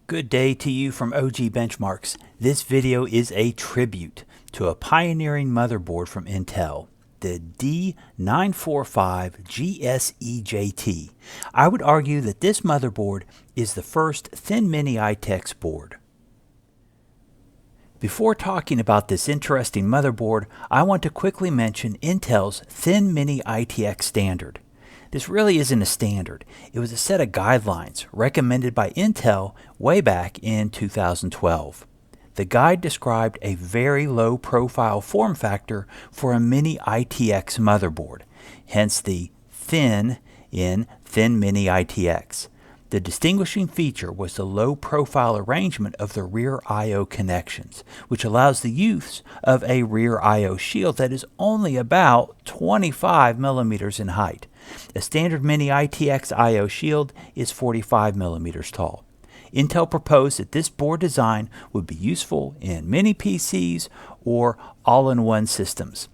Good day to you from OG Benchmarks. This video is a tribute to a pioneering motherboard from Intel, the D945GSEJT. I would argue that this motherboard is the first thin mini-ITX board. Before talking about this interesting motherboard, I want to quickly mention Intel's thin mini-ITX standard. This really isn't a standard. It was a set of guidelines recommended by Intel way back in 2012. The guide described a very low profile form factor for a mini-ITX motherboard, hence the thin in thin mini-ITX. The distinguishing feature was the low profile arrangement of the rear I/O connections, which allows the use of a rear I/O shield that is only about 25 millimeters in height. A standard mini-ITX I/O shield is 45 millimeters tall. Intel proposed that this board design would be useful in mini PCs or all-in-one systems.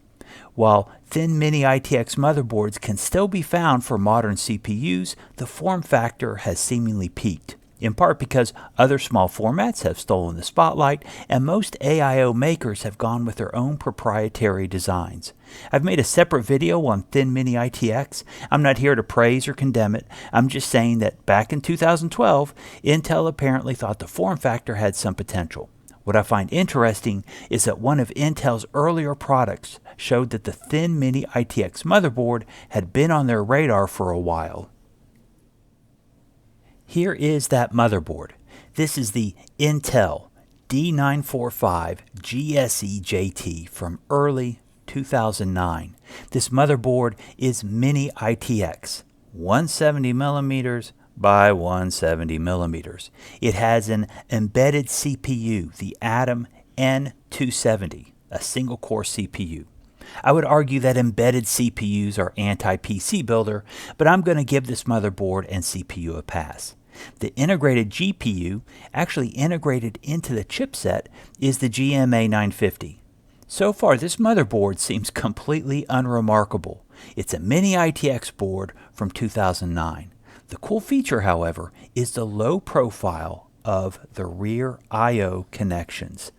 While thin mini-ITX motherboards can still be found for modern CPUs, the form factor has seemingly peaked, in part because other small formats have stolen the spotlight and most AIO makers have gone with their own proprietary designs. I've made a separate video on thin mini-ITX. I'm not here to praise or condemn it. I'm just saying that back in 2012, Intel apparently thought the form factor had some potential. What I find interesting is that one of Intel's earlier products showed that the thin mini-ITX motherboard had been on their radar for a while. Here is that motherboard. This is the Intel D945GSEJT from early 2009. This motherboard is mini-ITX, 170 millimeters by 170 millimeters. It has an embedded CPU, the Atom N270, a single-core CPU. I would argue that embedded CPUs are anti-PC builder, but I'm going to give this motherboard and CPU a pass. The integrated GPU, actually integrated into the chipset, is the GMA950. So far, this motherboard seems completely unremarkable. It's a mini-ITX board from 2009. The cool feature, however, is the low profile of the rear I/O connections.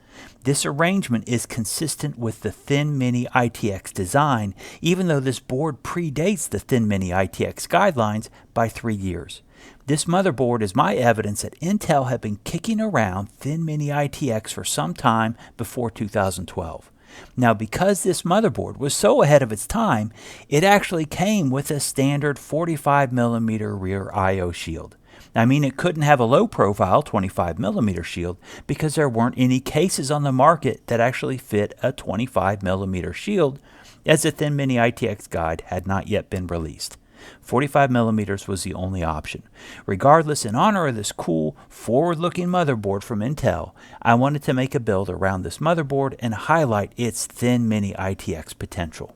This arrangement is consistent with the thin mini-ITX design, even though this board predates the thin mini-ITX guidelines by 3 years. This motherboard is my evidence that Intel had been kicking around thin mini-ITX for some time before 2012. Now, because this motherboard was so ahead of its time, it actually came with a standard 45 millimeter rear I/O shield. I mean, it couldn't have a low profile 25 millimeter shield because there weren't any cases on the market that actually fit a 25 millimeter shield, as the thin mini-ITX guide had not yet been released. 45 millimeters was the only option. Regardless, in honor of this cool, forward-looking motherboard from Intel, I wanted to make a build around this motherboard and highlight its thin mini-ITX potential.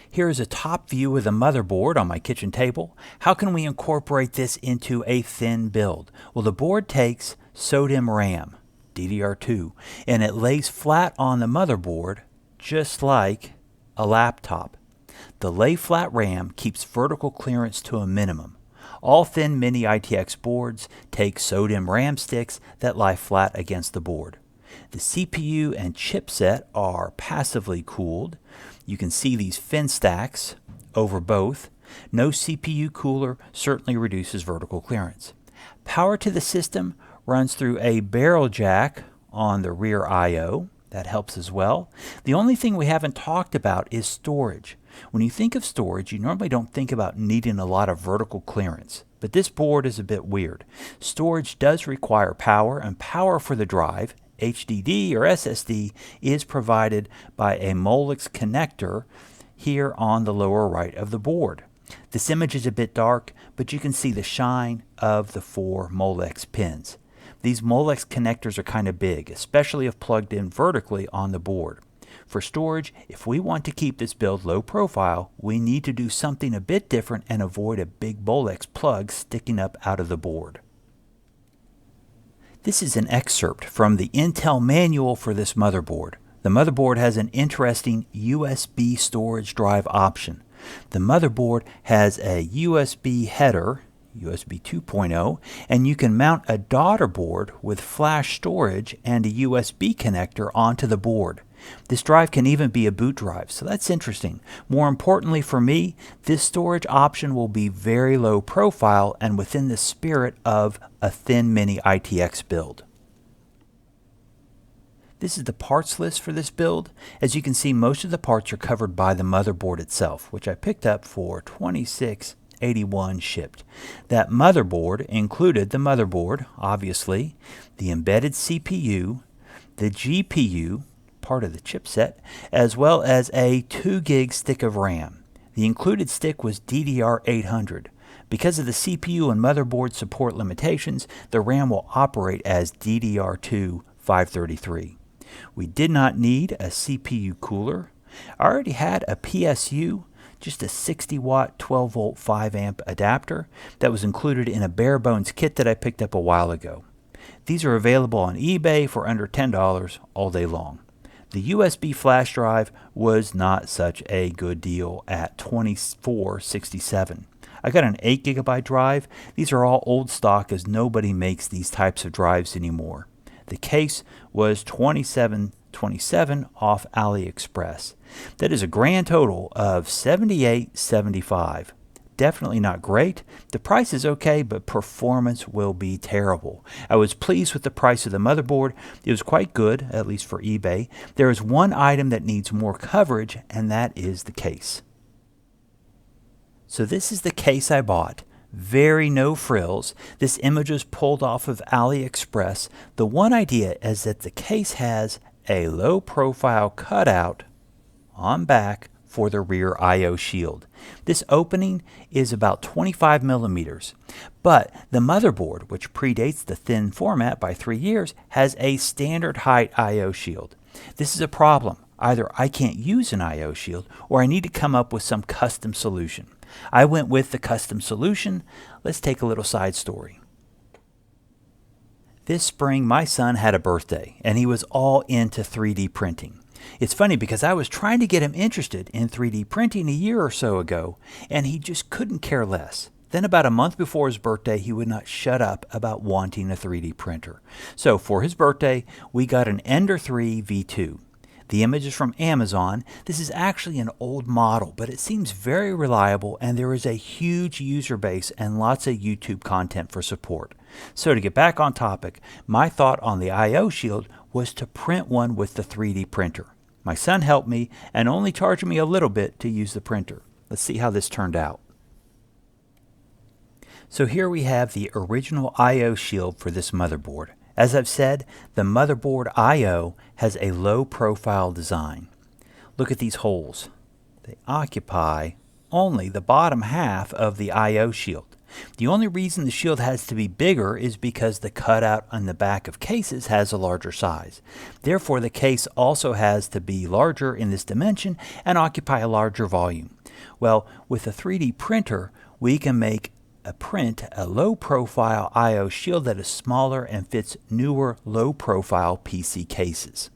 Here is a top view of the motherboard on my kitchen table. How can we incorporate this into a thin build? Well, the board takes SODIMM RAM, DDR2, and it lays flat on the motherboard just like a laptop. The lay-flat RAM keeps vertical clearance to a minimum. All thin mini-ITX boards take SODIMM RAM sticks that lie flat against the board. The CPU and chipset are passively cooled. You can see these fin stacks over both. No CPU cooler certainly reduces vertical clearance. Power to the system runs through a barrel jack on the rear I/O. That helps as well. The only thing we haven't talked about is storage. When you think of storage, you normally don't think about needing a lot of vertical clearance, but this board is a bit weird. Storage does require power, and power for the drive, HDD or SSD, is provided by a Molex connector here on the lower right of the board. This image is a bit dark, but you can see the shine of the 4 Molex pins. These Molex connectors are kind of big, especially if plugged in vertically on the board. For storage, if we want to keep this build low profile, we need to do something a bit different and avoid a big Molex plug sticking up out of the board. This is an excerpt from the Intel manual for this motherboard. The motherboard has an interesting USB storage drive option. The motherboard has a USB header, USB 2.0, and you can mount a daughter board with flash storage and a USB connector onto the board. This drive can even be a boot drive, so that's interesting. More importantly for me, this storage option will be very low profile and within the spirit of a thin mini-ITX build. This is the parts list for this build. As you can see, most of the parts are covered by the motherboard itself, which I picked up for $26.81 shipped. That motherboard included the motherboard, obviously, the embedded CPU, the GPU, part of the chipset, as well as a 2 gig stick of RAM. The included stick was DDR800. Because of the CPU and motherboard support limitations, the RAM will operate as DDR2 533. We did not need a CPU cooler. I already had a PSU, just a 60 watt 12 volt 5 amp adapter that was included in a bare bones kit that I picked up a while ago. These are available on eBay for under $10 all day long. The USB flash drive was not such a good deal at $24.67. I got an 8 gigabyte drive. These are all old stock as nobody makes these types of drives anymore. The case was $27.27 off AliExpress. That is a grand total of $78.75. Definitely not great. The price is okay, but performance will be terrible. I was pleased with the price of the motherboard. It was quite good, at least for eBay. There is one item that needs more coverage, and that is the case. So this is the case I bought. Very no frills. This image was pulled off of AliExpress. The one idea is that the case has a low profile cutout on back for the rear I/O shield. This opening is about 25 millimeters, but the motherboard, which predates the thin format by 3 years, has a standard height I/O shield. This is a problem. Either I can't use an I/O shield or I need to come up with some custom solution. I went with the custom solution. Let's take a little side story. This spring, my son had a birthday, and he was all into 3D printing. It's funny because I was trying to get him interested in 3D printing a year or so ago, and he just couldn't care less. Then about a month before his birthday, he would not shut up about wanting a 3D printer. So for his birthday, we got an Ender 3 V2. The image is from Amazon. This is actually an old model, but it seems very reliable, and there is a huge user base and lots of YouTube content for support. So to get back on topic, my thought on the I/O shield was to print one with the 3D printer. My son helped me and only charged me a little bit to use the printer. Let's see how this turned out. So here we have the original I/O shield for this motherboard. As I've said, the motherboard I/O has a low profile design. Look at these holes. They occupy only the bottom half of the I/O shield. The only reason the shield has to be bigger is because the cutout on the back of cases has a larger size. Therefore, the case also has to be larger in this dimension and occupy a larger volume. Well, with a 3D printer, we can make a low-profile I/O shield that is smaller and fits newer low-profile PC cases.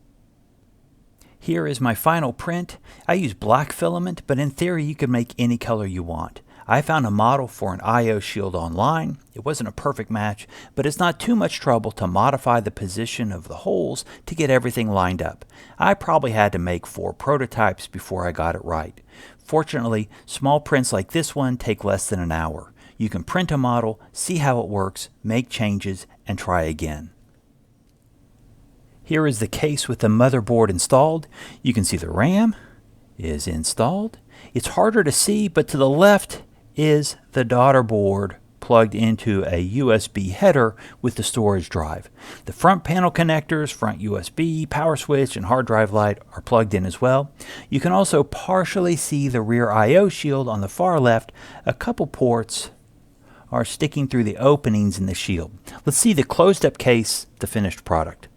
Here is my final print. I use black filament, but in theory you can make any color you want. I found a model for an I/O shield online. It wasn't a perfect match, but it's not too much trouble to modify the position of the holes to get everything lined up. I probably had to make 4 prototypes before I got it right. Fortunately, small prints like this one take less than an hour. You can print a model, see how it works, make changes, and try again. Here is the case with the motherboard installed. You can see the RAM is installed. It's harder to see, but to the left is the daughter board plugged into a USB header with the storage drive. The front panel connectors, front USB, power switch, and hard drive light are plugged in as well. You can also partially see the rear I/O shield on the far left. A couple ports are sticking through the openings in the shield. Let's see the closed up case, the finished product.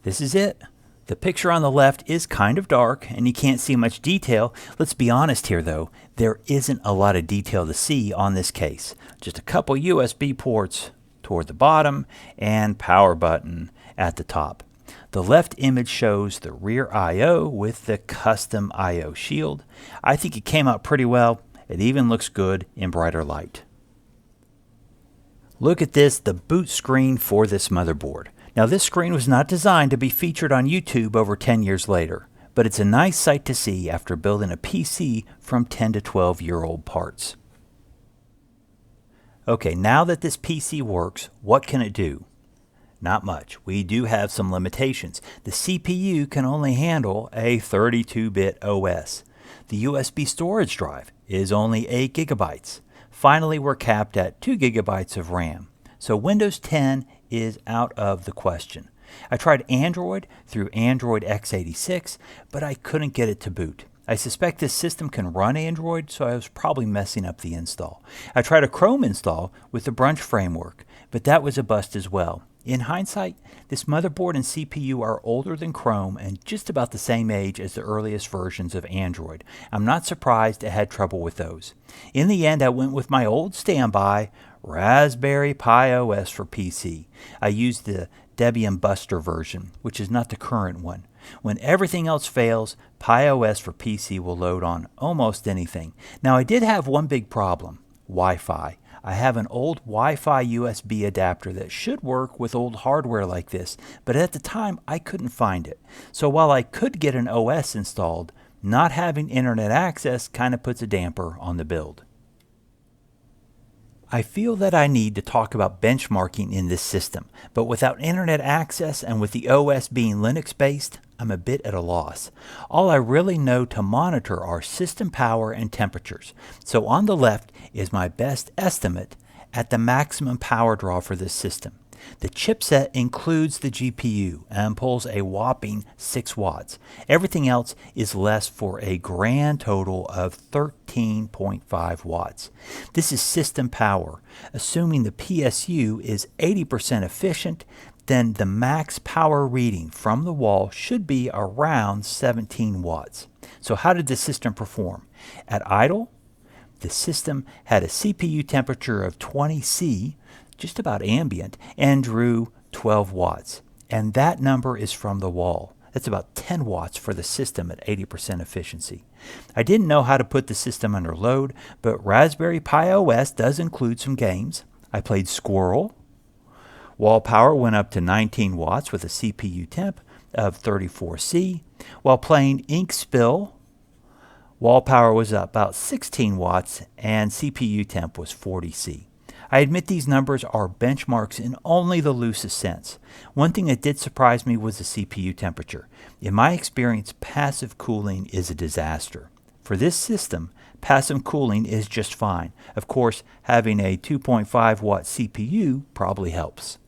This is it. The picture on the left is kind of dark and you can't see much detail. Let's be honest here though, there isn't a lot of detail to see on this case. Just a couple USB ports toward the bottom and power button at the top. The left image shows the rear I/O with the custom I/O shield. I think it came out pretty well. It even looks good in brighter light. Look at this, the boot screen for this motherboard. Now this screen was not designed to be featured on YouTube over 10 years later, but it's a nice sight to see after building a PC from 10 to 12-year-old parts. Okay, now that this PC works, what can it do? Not much. We do have some limitations. The CPU can only handle a 32-bit OS. The USB storage drive is only 8 gigabytes. Finally, we're capped at 2 gigabytes of RAM. So Windows 10 is out of the question. I tried Android through Android x86, but I couldn't get it to boot. I suspect this system can run Android, so I was probably messing up the install. I tried a Chrome install with the Brunch framework, but that was a bust as well. In hindsight, this motherboard and CPU are older than Chrome and just about the same age as the earliest versions of Android. I'm not surprised it had trouble with those. In the end, I went with my old standby, Raspberry Pi OS for PC. I used the Debian Buster version, which is not the current one. When everything else fails, Pi OS for PC will load on almost anything. Now, I did have one big problem, Wi-Fi. I have an old Wi-Fi USB adapter that should work with old hardware like this, but at the time I couldn't find it. So while I could get an OS installed, not having internet access kind of puts a damper on the build. I feel that I need to talk about benchmarking in this system, but without internet access and with the OS being Linux-based, I'm a bit at a loss. All I really know to monitor are system power and temperatures. So on the left is my best estimate at the maximum power draw for this system. The chipset includes the GPU and pulls a whopping 6 watts. Everything else is less for a grand total of 13.5 watts. This is system power. Assuming the PSU is 80% efficient, then the max power reading from the wall should be around 17 watts. So how did the system perform? At idle, the system had a CPU temperature of 20 C, just about ambient, and drew 12 watts. And that number is from the wall. That's about 10 watts for the system at 80% efficiency. I didn't know how to put the system under load, but Raspberry Pi OS does include some games. I played Squirrel. Wall power went up to 19 watts with a CPU temp of 34 C. While playing Ink Spill, wall power was up about 16 watts and CPU temp was 40 C. I admit these numbers are benchmarks in only the loosest sense. One thing that did surprise me was the CPU temperature. In my experience, passive cooling is a disaster. For this system, passive cooling is just fine. Of course, having a 2.5 watt CPU probably helps.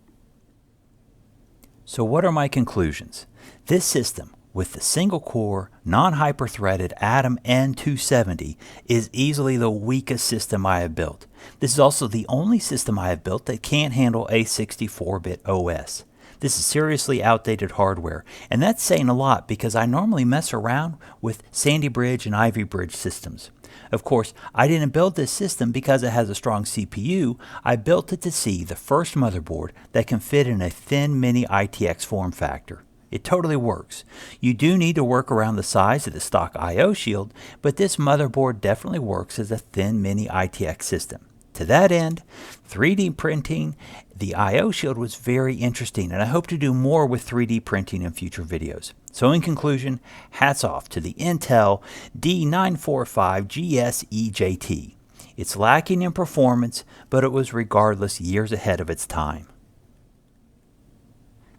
So what are my conclusions? This system, with the single-core, non-hyper-threaded Atom N270, is easily the weakest system I have built. This is also the only system I have built that can't handle a 64-bit OS. This is seriously outdated hardware, and that's saying a lot because I normally mess around with Sandy Bridge and Ivy Bridge systems. Of course, I didn't build this system because it has a strong CPU. I built it to see the first motherboard that can fit in a thin mini-ITX form factor. It totally works. You do need to work around the size of the stock I/O shield, but this motherboard definitely works as a thin mini-ITX system. To that end, 3D printing the I/O shield was very interesting, and I hope to do more with 3D printing in future videos. So in conclusion, hats off to the Intel D945GSEJT. It's lacking in performance, but it was regardless years ahead of its time.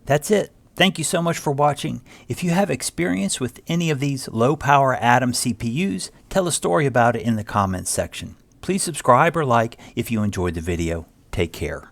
That's it. Thank you so much for watching. If you have experience with any of these low-power Atom CPUs, tell a story about it in the comments section. Please subscribe or like if you enjoyed the video. Take care.